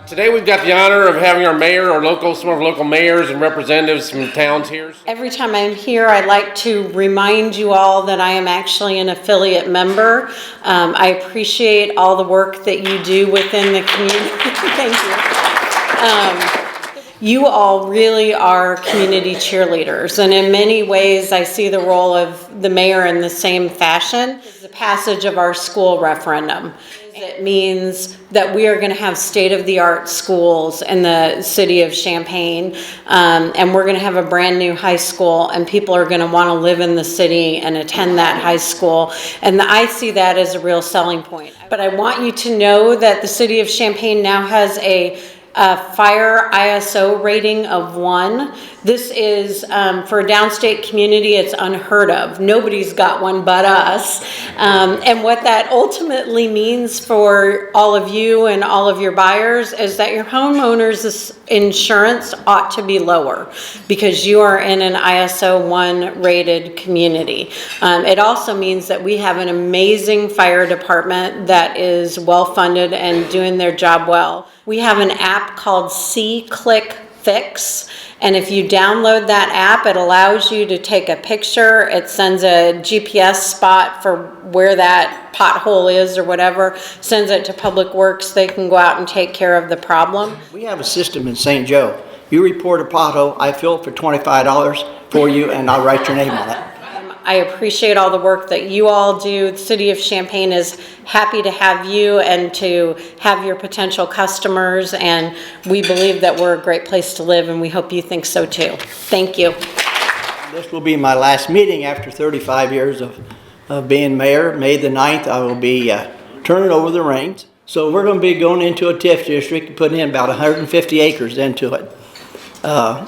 Today we've got the honor of having our mayor, some of our local mayors and representatives from towns here. Every time I'm here, I like to remind you all that I am actually an affiliate member. I appreciate all the work that you do within the community. Thank you. You all really are community cheerleaders, and in many ways I see the role of the mayor in the same fashion. The passage of our school referendum. It means that we are going to have state-of-the-art schools in the city of Champaign, and we're going to have a brand new high school, and people are going to want to live in the city and attend that high school, and I see that as a real selling point. But I want you to know that the city of Champaign now has a fire ISO rating of 1. This is, for a downstate community, it's unheard of. Nobody's got one but us. And what that ultimately means for all of you and all of your buyers is that your homeowner's insurance ought to be lower because you are in an ISO 1 rated community. It also means that we have an amazing fire department that is well funded and doing their job well. We have an app called C-Click Fix, and if you download that app, it allows you to take a picture. It sends a GPS spot for where that pothole is or whatever, sends it to Public Works. They can go out and take care of the problem. We have a system in St. Joe. You report a pothole, I fill it for $25 for you, and I'll write your name on it. I appreciate all the work that you all do. The City of Champaign is happy to have you and to have your potential customers, and we believe that we're a great place to live, and we hope you think so too. Thank you. This will be my last meeting after 35 years of being mayor. May the 9th, I will be turning over the reins. So we're going to be going into a TIF district and putting in about 150 acres into it.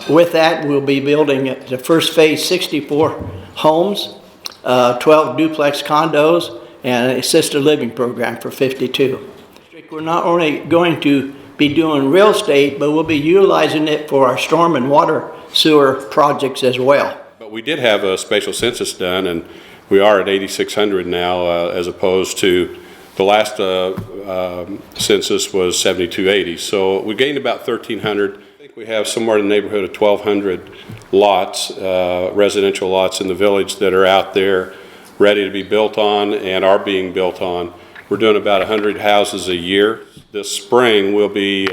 With that, we'll be building the first phase 64 homes, 12 duplex condos, and an assisted living program for 52. We're not only going to be doing real estate, but we'll be utilizing it for our storm and water sewer projects as well. But we did have a spatial census done, and we are at 8,600 now, as opposed to the last census was 7,280. So we gained about 1,300. We have somewhere in the neighborhood of 1,200 lots, residential lots in the village that are out there ready to be built on and are being built on. We're doing about 100 houses a year. This spring we'll be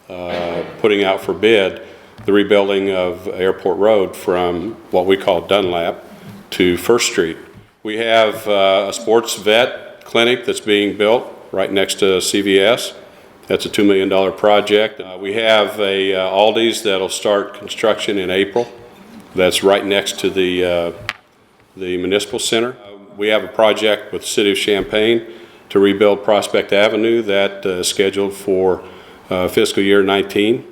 putting out for bid the rebuilding of Airport Road from what we call Dunlap to First Street. We have a sports vet clinic that's being built right next to CVS. That's a $2 million project. We have a Aldi's that'll start construction in April. That's right next to the Municipal Center. We have a project with the City of Champaign to rebuild Prospect Avenue that is scheduled for fiscal year 19.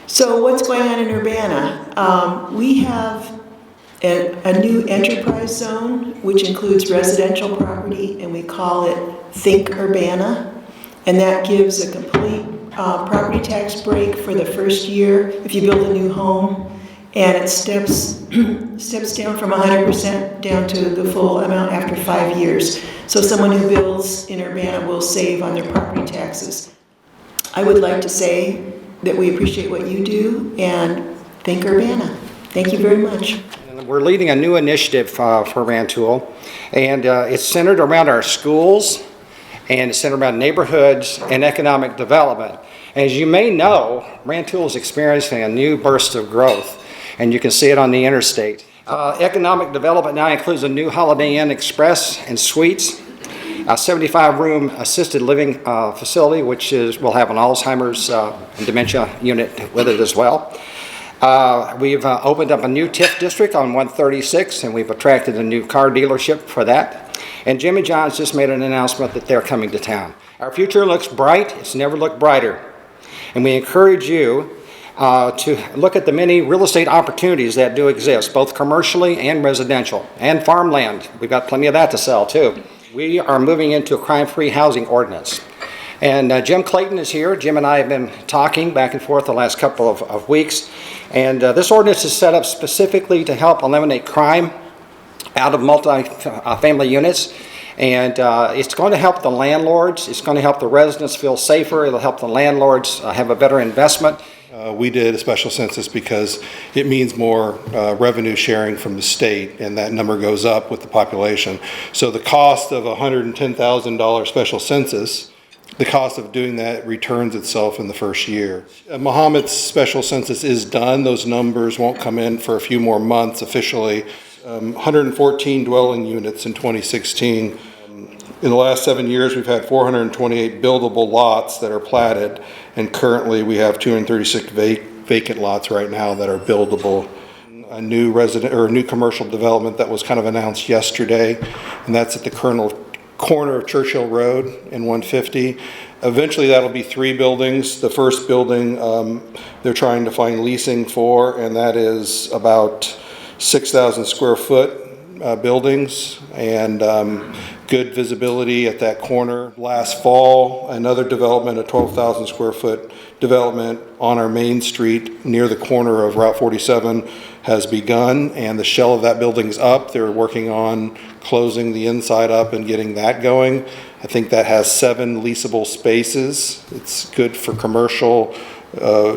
So what's going on in Urbana? We have a new enterprise zone, which includes residential property, and we call it Think Urbana. And that gives a complete property tax break for the first year if you build a new home, and it steps down from 100% down to the full amount after 5 years. So someone who builds in Urbana will save on their property taxes. I would like to say that we appreciate what you do and thank Urbana. Thank you very much. We're leading a new initiative for Rantoul, and it's centered around our schools, and it's centered around neighborhoods and economic development. As you may know, Rantoul is experiencing a new burst of growth, and you can see it on the interstate. Economic development now includes a new Holiday Inn Express and Suites, a 75-room assisted living facility, which will have an Alzheimer's and dementia unit with it as well. We've opened up a new TIF district on 136, and we've attracted a new car dealership for that. And Jimmy John's just made an announcement that they're coming to town. Our future looks bright. It's never looked brighter. And we encourage you to look at the many real estate opportunities that do exist, both commercially and residential, and farmland. We've got plenty of that to sell too. We are moving into a crime-free housing ordinance. And Jim Clayton is here. Jim and I have been talking back and forth the last couple of weeks. And this ordinance is set up specifically to help eliminate crime out of multi-family units. And it's going to help the landlords, it's going to help the residents feel safer, it'll help the landlords have a better investment. We did a special census because it means more revenue sharing from the state, and that number goes up with the population. So the cost of a $110,000 special census, the cost of doing that returns itself in the first year. Mahomet's special census is done. Those numbers won't come in for a few more months officially. 114 dwelling units in 2016. In the last 7 years, we've had 428 buildable lots that are platted, and currently we have 236 vacant lots right now that are buildable. A new new commercial development that was kind of announced yesterday, and that's at the corner of Churchill Road and 150. Eventually, that'll be 3 buildings. The first building they're trying to find leasing for, and that is about 6,000 square foot buildings, and good visibility at that corner. Last fall, another development, a 12,000 square foot development on our main street near the corner of Route 47 has begun, and the shell of that building's up. They're working on closing the inside up and getting that going. I think that has 7 leasable spaces. It's good for commercial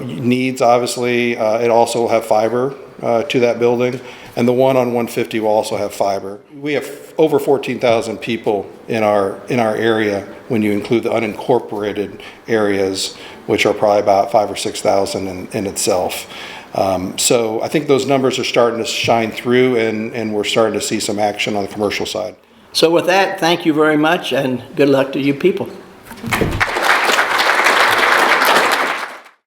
needs, obviously. It also will have fiber to that building. And the one on 150 will also have fiber. We have over 14,000 people in our area when you include the unincorporated areas, which are probably about 5,000 or 6,000 in itself. So I think those numbers are starting to shine through, and we're starting to see some action on the commercial side. So with that, thank you very much, and good luck to you people.